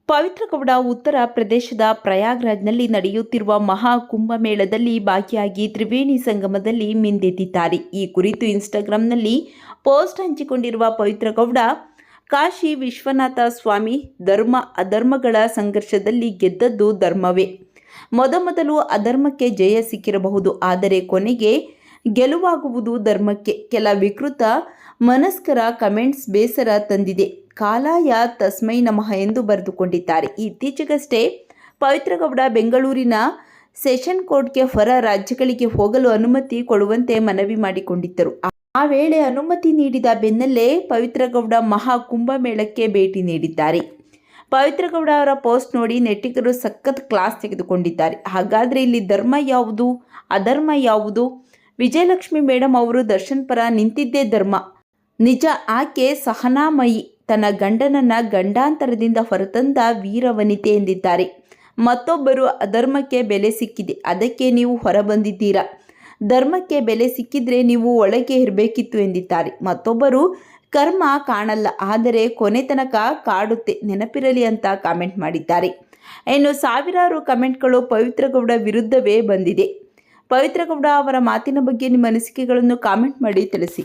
ಪವಿತ್ರ ಗೌಡ ಉತ್ತರ ಪ್ರದೇಶದ ಪ್ರಯಾಗ್ರಾಜ್ನಲ್ಲಿ ನಡೆಯುತ್ತಿರುವ ಮಹಾ ಕುಂಭಮೇಳದಲ್ಲಿ ಭಾಗಿಯಾಗಿ ತ್ರಿವೇಣಿ ಸಂಗಮದಲ್ಲಿ ಮಿಂದೆದ್ದಿದ್ದಾರೆ. ಈ ಕುರಿತು ಇನ್ಸ್ಟಾಗ್ರಾಂನಲ್ಲಿ ಪೋಸ್ಟ್ ಹಂಚಿಕೊಂಡಿರುವ ಪವಿತ್ರ ಗೌಡ, ಕಾಶಿ ವಿಶ್ವನಾಥ ಸ್ವಾಮಿ, ಧರ್ಮ ಅಧರ್ಮಗಳ ಸಂಘರ್ಷದಲ್ಲಿ ಗೆದ್ದದ್ದು ಧರ್ಮವೇ. ಮೊದಮೊದಲು ಅಧರ್ಮಕ್ಕೆ ಜಯ ಸಿಕ್ಕಿರಬಹುದು, ಆದರೆ ಕೊನೆಗೆ ಗೆಲುವಾಗುವುದು ಧರ್ಮಕ್ಕೆ. ಕೆಲ ವಿಕೃತ ಮನಸ್ಕರ ಕಮೆಂಟ್ಸ್ ಬೇಸರ ತಂದಿದೆ. ಕಾಲಾಯ ತಸ್ಮೈ ನಮಃ ಎಂದು ಬರೆದುಕೊಂಡಿದ್ದಾರೆ. ಇತ್ತೀಚೆಗಷ್ಟೇ ಪವಿತ್ರ ಗೌಡ ಬೆಂಗಳೂರಿನ ಸೆಷನ್ ಕೋರ್ಟ್ಗೆ ಹೊರ ರಾಜ್ಯಗಳಿಗೆ ಹೋಗಲು ಅನುಮತಿ ಕೊಡುವಂತೆ ಮನವಿ ಮಾಡಿಕೊಂಡಿದ್ದರು. ಆ ವೇಳೆ ಅನುಮತಿ ನೀಡಿದ ಬೆನ್ನಲ್ಲೇ ಪವಿತ್ರ ಗೌಡ ಮಹಾ ಕುಂಭಮೇಳಕ್ಕೆ ಭೇಟಿ ನೀಡಿದ್ದಾರೆ. ಪವಿತ್ರ ಗೌಡ ಅವರ ಪೋಸ್ಟ್ ನೋಡಿ ನೆಟ್ಟಿಗರು ಸಖತ್ ಕ್ಲಾಸ್ ತೆಗೆದುಕೊಂಡಿದ್ದಾರೆ. ಹಾಗಾದರೆ ಇಲ್ಲಿ ಧರ್ಮ ಯಾವುದು, ಅಧರ್ಮ ಯಾವುದು? ವಿಜಯಲಕ್ಷ್ಮಿ ಮೇಡಮ್ ಅವರು ದರ್ಶನ್ ಪರ ನಿಂತಿದ್ದೇ ಧರ್ಮ. ನಿಜ, ಆಕೆ ಸಹನಾಮಯಿ, ತನ್ನ ಗಂಡನನ್ನ ಗಂಡಾಂತರದಿಂದ ಹೊರತಂದ ವೀರವನಿತೆ ಎಂದಿದ್ದಾರೆ. ಮತ್ತೊಬ್ಬರು ಅಧರ್ಮಕ್ಕೆ ಬೆಲೆ ಸಿಕ್ಕಿದೆ, ಅದಕ್ಕೆ ನೀವು ಹೊರಬಂದಿದ್ದೀರಾ. ಧರ್ಮಕ್ಕೆ ಬೆಲೆ ಸಿಕ್ಕಿದ್ರೆ ನೀವು ಒಳಗೆ ಇರಬೇಕಿತ್ತು ಎಂದಿದ್ದಾರೆ. ಮತ್ತೊಬ್ಬರು ಕರ್ಮ ಕಾಣಲ್ಲ, ಆದರೆ ಕೊನೆ ತನಕ ಕಾಡುತ್ತೆ, ನೆನಪಿರಲಿ ಅಂತ ಕಾಮೆಂಟ್ ಮಾಡಿದ್ದಾರೆ. ಇನ್ನು ಸಾವಿರಾರು ಕಮೆಂಟ್ಗಳು ಪವಿತ್ರ ಗೌಡ ವಿರುದ್ಧವೇ ಬಂದಿದೆ. ಪವಿತ್ರ ಗೌಡ ಅವರ ಮಾತಿನ ಬಗ್ಗೆ ನಿಮ್ಮ ಅನಿಸಿಕೆಗಳನ್ನು ಕಾಮೆಂಟ್ ಮಾಡಿ ತಿಳಿಸಿ.